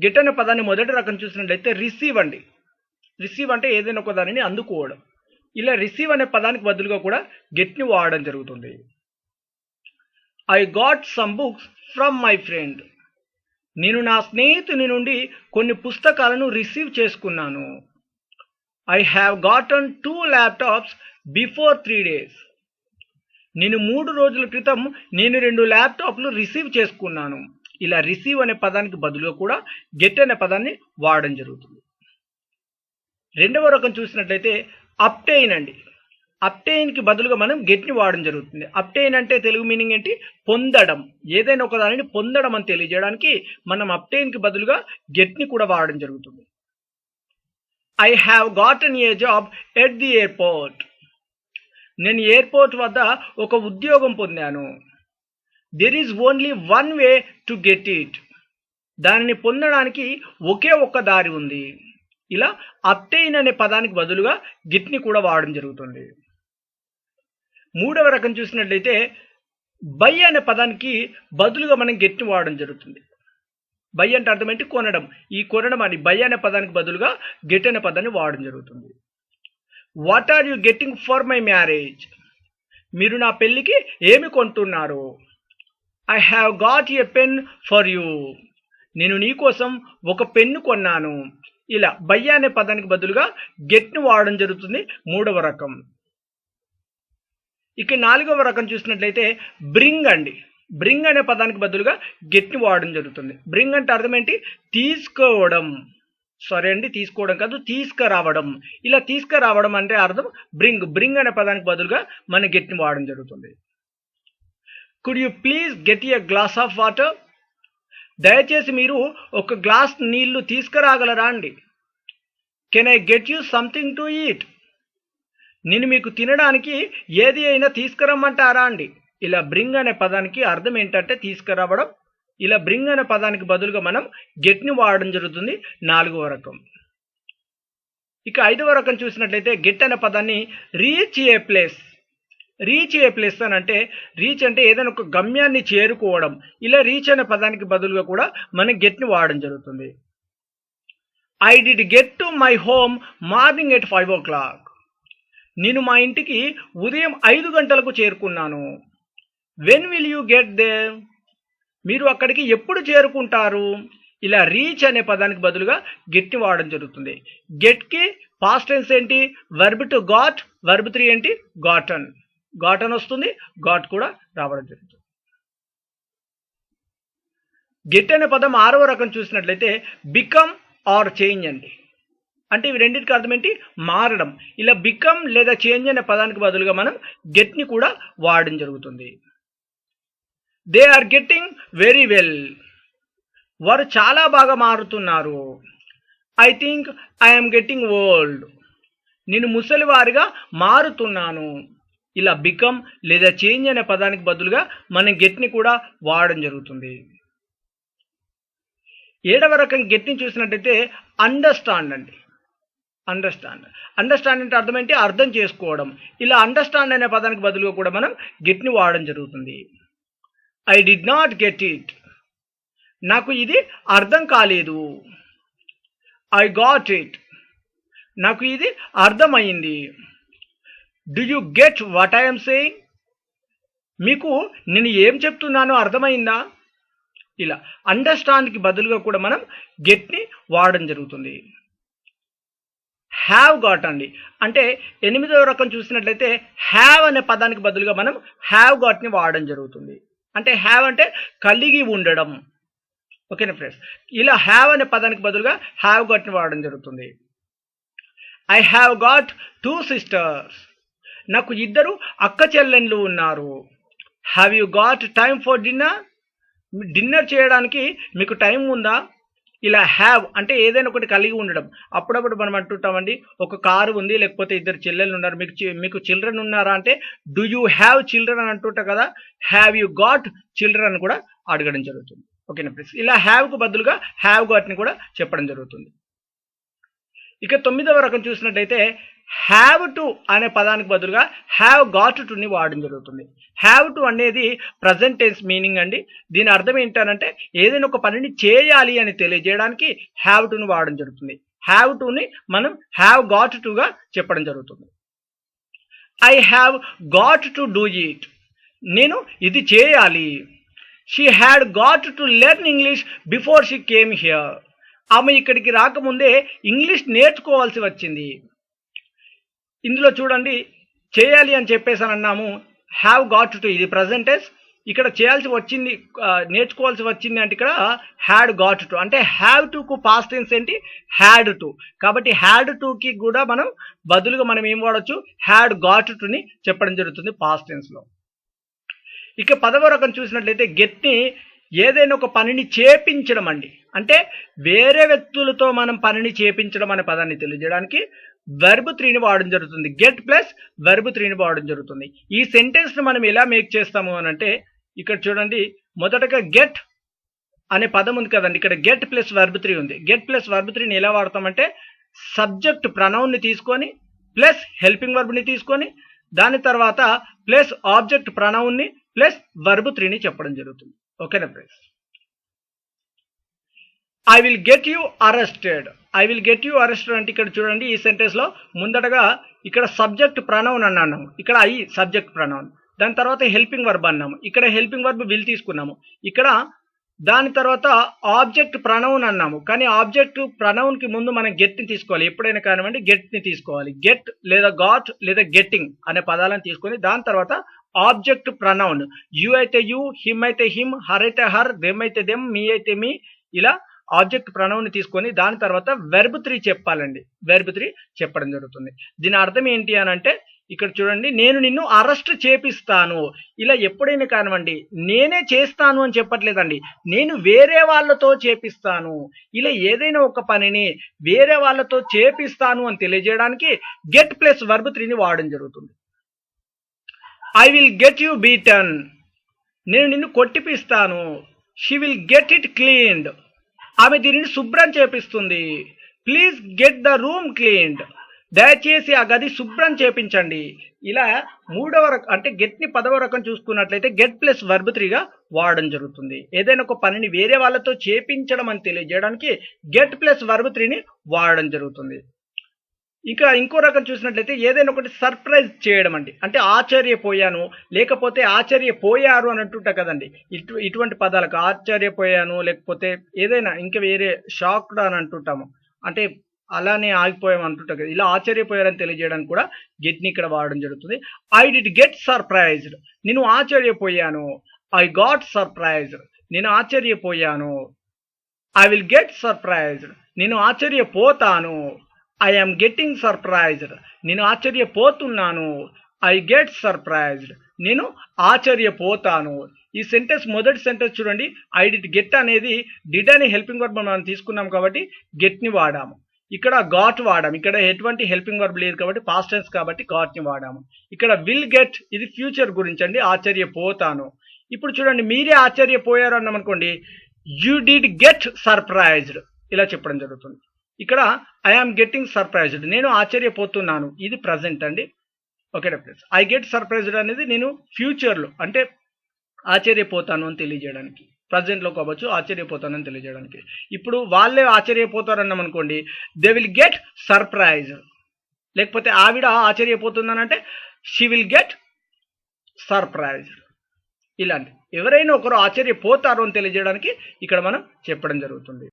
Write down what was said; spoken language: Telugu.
గెట్ అనే పదాన్ని మొదటి రకం చూసినట్లయితే రిసీవ్ అండి. రిసీవ్ అంటే ఏదైనా ఒక దానిని అందుకోవడం. ఇలా రిసీవ్ అనే పదానికి బదులుగా కూడా గెట్ని వాడడం జరుగుతుంది. I got some books from my friend. నేను నా స్నేహితుని నుండి కొన్ని పుస్తకాలను రిసీవ్ చేసుకున్నాను. I have గాటన్ 2 laptops before 3 days. నేను 3 రోజుల క్రితం 2 ల్యాప్టాప్లు రిసీవ్ చేసుకున్నాను. ఇలా రిసీవ్ అనే పదానికి బదులుగా కూడా గెట్ అనే పదాన్ని వాడడం జరుగుతుంది. రెండవ రకం చూసినట్లయితే అప్టైన్ అండి. అప్టైన్కి బదులుగా మనం గెట్ని వాడడం జరుగుతుంది. అప్టైన్ అంటే తెలుగు మీనింగ్ ఏంటి? పొందడం. ఏదైనా ఒక దానిని పొందడం అని తెలియజేయడానికి మనం అప్టైన్కి బదులుగా గెట్ని కూడా వాడడం జరుగుతుంది. I have గాటన్ A job at the airport. నేను ఎయిర్పోర్ట్ వద్ద ఒక ఉద్యోగం పొందాను. There is only one way to get it. దానిని పొందడానికి ఒకే ఒక్క దారి ఉంది. ఇలా అప్టైన్ అనే పదానికి బదులుగా గెట్ని కూడా వాడడం జరుగుతుంది. మూడవ రకం చూసినట్లయితే బై అనే పదానికి బదులుగా మనం గెట్ని వాడడం జరుగుతుంది. బై అంటే అర్థం ఏంటి? కొనడం. ఈ కొనడం అని బై అనే పదానికి బదులుగా గెట్ అనే పదాన్ని వాడడం జరుగుతుంది. What are you getting for my marriage. మీరు నా పెళ్లికి ఏమి కొంటున్నారు? I have got a pen for you. నేను నీ కోసం ఒక పెన్ను కొన్నాను. ఇలా బై అనే పదానికి బదులుగా గెట్ను వాడడం జరుగుతుంది. మూడవ రకం. ఇక నాలుగవ రకం చూసినట్లయితే బ్రింగ్ అండి. బ్రింగ్ అనే పదానికి బదులుగా గెట్ని వాడడం జరుగుతుంది. బ్రింగ్ అంటే అర్థం ఏంటి? తీసుకోవడం. సారీ అండి, తీసుకోవడం కాదు, తీసుకురావడం. ఇలా తీసుకురావడం అంటే అర్థం బ్రింగ్. బ్రింగ్ అనే పదానికి బదులుగా మన గెట్ని వాడడం జరుగుతుంది. Could you please get a glass of water. దయచేసి మీరు ఒక గ్లాస్ నీళ్లు తీసుకురాగలరా అండి. Can I get you something to eat. నేను మీకు తినడానికి ఏది అయినా తీసుకురమ్మంటారా అండి. ఇలా బ్రింగ్ అనే పదానికి అర్థం ఏంటంటే తీసుకురావడం. ఇలా బ్రింగ్ అనే పదానికి బదులుగా మనం గెట్ని వాడడం జరుగుతుంది. నాలుగవ రకం. ఇక ఐదవ రకం చూసినట్లయితే గెట్ అనే పదాన్ని రీచ్ ఏ ప్లేస్. రీచ్ ఏ ప్లేస్ అని అంటే రీచ్ అంటే ఏదైనా ఒక గమ్యాన్ని చేరుకోవడం. ఇలా రీచ్ అనే పదానికి బదులుగా కూడా మనం గెట్ని వాడడం జరుగుతుంది. I did get to my home morning at 5 o'clock. నేను మా ఇంటికి ఉదయం 5 గంటలకు చేరుకున్నాను. When will you get there. మీరు అక్కడికి ఎప్పుడు చేరుకుంటారు. ఇలా రీచ్ అనే పదానికి బదులుగా గెట్ని వాడడం జరుగుతుంది. గెట్కి పాస్ట్ టెన్స్ ఏంటి? Verb to got. వర్బ్ 3 ఏంటి? గాటన్. గాటన్ వస్తుంది, గాట్ కూడా రావడం జరుగుతుంది. గెట్ అనే పదం ఆరవ రకం చూసినట్లయితే బికమ్ ఆర్ చేంజ్ అండి. అంటే ఇవి రెండింటికి అర్థం ఏంటి? మారడం. ఇలా బికమ్ లేదా చేంజ్ అనే పదానికి బదులుగా మనం గెట్ని కూడా వాడడం జరుగుతుంది. They are getting very well. వారు చాలా బాగా మారుతున్నారు. I think I'm getting old. నేను ముసలివారిగా మారుతున్నాను. ఇలా బికమ్ లేదా చేంజ్ అనే పదానికి బదులుగా మనం గెట్ని కూడా వాడడం జరుగుతుంది. ఏడవ రకం గెట్ని చూసినట్టయితే అండర్స్టాండ్ అండి. అండర్స్టాండ్. అండర్స్టాండ్ అంటే అర్థం ఏంటి? అర్థం చేసుకోవడం. ఇలా అండర్స్టాండ్ అనే పదానికి బదులుగా కూడా మనం గెట్ని వాడడం జరుగుతుంది. I did not get it. నాకు ఇది అర్థం కాలేదు. I got it. నాకు ఇది అర్థమైంది. Do you get what I'm saying. మీకు నేను ఏం చెప్తున్నానో అర్థమైందా. ఇలా అండర్స్టాండ్కి బదులుగా కూడా మనం గెట్ని వాడడం జరుగుతుంది. హ్యావ్ గాట్ అండి. అంటే ఎనిమిదవ రకం చూసినట్లయితే హ్యావ్ అనే పదానికి బదులుగా మనం హ్యావ్ గాట్ని వాడడం జరుగుతుంది. అంటే హ్యావ్ అంటే కలిగి ఉండడం. ఓకేనా ఫ్రెండ్స్. ఇలా హ్యావ్ అనే పదానికి బదులుగా హ్యావ్ గాట్ని వాడడం జరుగుతుంది. I have got 2 sisters. నాకు 2 అక్క చెల్లెళ్ళు ఉన్నారు. Have you got time for dinner. Dinner చేయడానికి మీకు టైం ఉందా. ఇలా హ్యావ్ అంటే ఏదైనా ఒకటి కలిగి ఉండడం. అప్పుడప్పుడు మనం అంటుంటామండి, ఒక కారు ఉంది, లేకపోతే 2 చెల్లెళ్ళు ఉన్నారు, మీకు చిల్డ్రన్ ఉన్నారా అంటే డూ యూ హ్యావ్ చిల్డ్రన్ అని అంటుంటా కదా. హ్యావ్ యూ గాట్ చిల్డ్రన్ అని కూడా అడగడం జరుగుతుంది. ఓకేనా ప్లీజ్. ఇలా హ్యావ్కు బదులుగా హ్యావ్ గాట్ని కూడా చెప్పడం జరుగుతుంది. ఇక 9వ రకం చూసినట్టయితే హ్యావ్ టు అనే పదానికి బదులుగా హ్యావ్ గాట్ టుని వాడడం జరుగుతుంది. హ్యావ్ టు అనేది ప్రజెంట్ టెన్స్ మీనింగ్ అండి. దీని అర్థం ఏంటంటే ఏదైనా ఒక పనిని చేయాలి అని తెలియజేయడానికి హ్యావ్ టుని వాడడం జరుగుతుంది. హ్యావ్ టుని మనం హ్యావ్ గాట్ టుగా చెప్పడం జరుగుతుంది. I have got to do it. నేను ఇది చేయాలి. She had got to learn English before she came here. ఆమె ఇక్కడికి రాకముందే ఇంగ్లీష్ నేర్చుకోవాల్సి వచ్చింది. ఇందులో చూడండి, చేయాలి అని చెప్పేసి అన్నాము, హ్యావ్ గాట్ టు ఇది ప్రజెంట్ టెన్స్. ఇక్కడ చేయాల్సి వచ్చింది, నేర్చుకోవాల్సి వచ్చింది అంటే ఇక్కడ హ్యాడ్ గాట్ టు, అంటే హ్యావ్ టుకు పాస్ట్ టెన్స్ ఏంటి, హ్యాడ్ టు. కాబట్టి హ్యాడ్ టుకి కూడా మనం బదులుగా మనం ఏం వాడచ్చు, హ్యాడ్ గాట్ టుని చెప్పడం జరుగుతుంది పాస్ట్ టెన్స్లో. ఇక 10వ రకం చూసినట్లయితే గెట్ని ఏదైనా ఒక పనిని చేపించడం అండి. అంటే వేరే వ్యక్తులతో మనం పనిని చేపించడం అనే పదాన్ని తెలియజేయడానికి వెర్బ్ 3ని వాడడం జరుగుతుంది. గెట్ ప్లస్ వెర్బ్ 3ని వాడడం జరుగుతుంది. ఈ సెంటెన్స్ని మనం ఎలా మేక్ చేస్తాము అని అంటే ఇక్కడ చూడండి, మొదటగా గెట్ అనే పదం ఉంది కదండి, ఇక్కడ గెట్ ప్లస్ వెర్బ్ 3 ఉంది. గెట్ ప్లస్ వెర్బ్ 3ని ఎలా వాడతామంటే సబ్జెక్ట్ ప్రనౌన్ని తీసుకొని ప్లస్ హెల్పింగ్ వర్బ్ని తీసుకొని దాని తర్వాత ప్లస్ ఆబ్జెక్ట్ ప్రనౌన్ని ప్లస్ వెర్బ్ 3ని చెప్పడం జరుగుతుంది. ఓకేనా friends? I will get you arrested. I will get you arrested అంటే ఇక్కడ చూడండి, ఈ సెంటెన్స్లో ముందటగా ఇక్కడ సబ్జెక్ట్ ప్రనౌన్ అన్నాము, ఇక్కడ ఐ సబ్జెక్ట్ ప్రనౌన్, దాని తర్వాత హెల్పింగ్ వర్బ్ అన్నాము, ఇక్కడ హెల్పింగ్ వర్బ్ విల్ తీసుకున్నాము, ఇక్కడ దాని తర్వాత ఆబ్జెక్ట్ ప్రనౌన్ అన్నాము, కానీ ఆబ్జెక్ట్ ప్రనౌన్కి ముందు మనం గెట్ని తీసుకోవాలి. ఎప్పుడైనా కానివ్వండి గెట్ని తీసుకోవాలి. గెట్ లేదా గాట్ లేదా గెట్టింగ్ అనే పదాలను తీసుకొని దాని తర్వాత ఆబ్జెక్ట్ ప్రనౌన్, యూ అయితే యూ, హిమ్ అయితే హిమ్, హర్ అయితే హర్, దెమ్ అయితే దెమ్, మీ అయితే మీ, ఇలా ఆబ్జెక్ట్ ప్రనౌన్ తీసుకొని దాని తర్వాత వెర్బ్ 3 చెప్పాలండి. వెర్బ్ 3 చెప్పడం జరుగుతుంది. దీని అర్థం ఏంటి అని అంటే ఇక్కడ చూడండి, నేను నిన్ను అరెస్ట్ చేపిస్తాను. ఇలా ఎప్పుడైనా కానివ్వండి నేనే చేస్తాను అని చెప్పట్లేదండి, నేను వేరే వాళ్ళతో చేపిస్తాను. ఇలా ఏదైనా ఒక పనిని వేరే వాళ్ళతో చేపిస్తాను అని తెలియజేయడానికి గెట్ ప్లస్ వెర్బ్ 3ని వాడడం జరుగుతుంది. I will get you beaten. నేను నిన్ను కొట్టిపిస్తాను. She will get it cleaned. ఆమె దీనిని శుభ్రం చేపిస్తుంది. Please get the room cleaned. దయచేసి ఆ గది శుభ్రం చేపించండి. ఇలా 3వ రకం అంటే గెట్ని 10వ రకం చూసుకున్నట్లయితే గెట్ ప్లస్ వెర్బ్ 3గా వాడడం జరుగుతుంది. ఏదైనా ఒక పనిని వేరే వాళ్ళతో చేపించడం అని తెలియజేయడానికి గెట్ ప్లస్ వెర్బ్ 3ని వాడడం జరుగుతుంది. ఇక ఇంకో రకం చూసినట్లయితే ఏదైనా ఒకటి సర్ప్రైజ్ చేయడం అండి. అంటే ఆశ్చర్యపోయాను, లేకపోతే ఆశ్చర్యపోయారు అని అంటుంటా కదండి. ఇటువంటి పదాలకు ఆశ్చర్యపోయాను, లేకపోతే ఏదైనా ఇంకా వేరే షాక్డ్ అని అంటుంటాము, అంటే అలానే ఆగిపోయాము అంటుంటా కదా. ఇలా ఆశ్చర్యపోయారని తెలియజేయడానికి కూడా గెట్ని ఇక్కడ వాడడం జరుగుతుంది. I did get surprised. నేను ఆశ్చర్యపోయాను. I got surprised. నేను ఆశ్చర్యపోయాను. I will get surprised. నేను ఆశ్చర్యపోతాను. I am getting surprised. నేను ఆశ్చర్యపోతున్నాను. I get surprised. నేను ఆశ్చర్యపోతాను. ఈ సెంటెన్స్ మొదటి సెంటెన్స్ చూడండి, ఐ డిడ్ గెట్ అనేది డిడ్ అనే హెల్పింగ్ వర్బ్ మనం తీసుకున్నాం కాబట్టి గెట్ని వాడాము. ఇక్కడ గాట్ వాడాము. ఇక్కడ ఎటువంటి హెల్పింగ్ వర్బ్ లేదు కాబట్టి పాస్ట్ టెన్స్ కాబట్టి గాట్ని వాడాము. ఇక్కడ విల్ గెట్ ఇది ఫ్యూచర్ గురించి అండి, ఆశ్చర్యపోతాను. ఇప్పుడు చూడండి, మీరే ఆశ్చర్యపోయారు అన్నాం అనుకోండి, యూ డిడ్ గెట్ సర్ప్రైజ్డ్ ఇలా చెప్పడం జరుగుతుంది. ఇక్కడ ఐ ఆమ్ గెట్టింగ్ సర్ప్రైజ్డ్, నేను ఆశ్చర్యపోతున్నాను, ఇది ప్రజెంట్ అండి. ఓకేనా ఫ్రెండ్స్? ఐ గెట్ సర్ప్రైజ్డ్ అనేది నేను ఫ్యూచర్లో అంటే ఆశ్చర్యపోతాను అని తెలియజేయడానికి, ప్రజెంట్లో కావచ్చు ఆశ్చర్యపోతాను అని తెలియజేయడానికి. ఇప్పుడు వాళ్ళే ఆశ్చర్యపోతారు అన్నాం అనుకోండి, దే విల్ గెట్ సర్ప్రైజ్. లేకపోతే ఆవిడ ఆశ్చర్యపోతుందని అంటే షీ విల్ గెట్ సర్ప్రైజ్. ఇలాంటి ఎవరైనా ఒకరు ఆశ్చర్యపోతారు అని తెలియజేయడానికి ఇక్కడ మనం చెప్పడం జరుగుతుంది.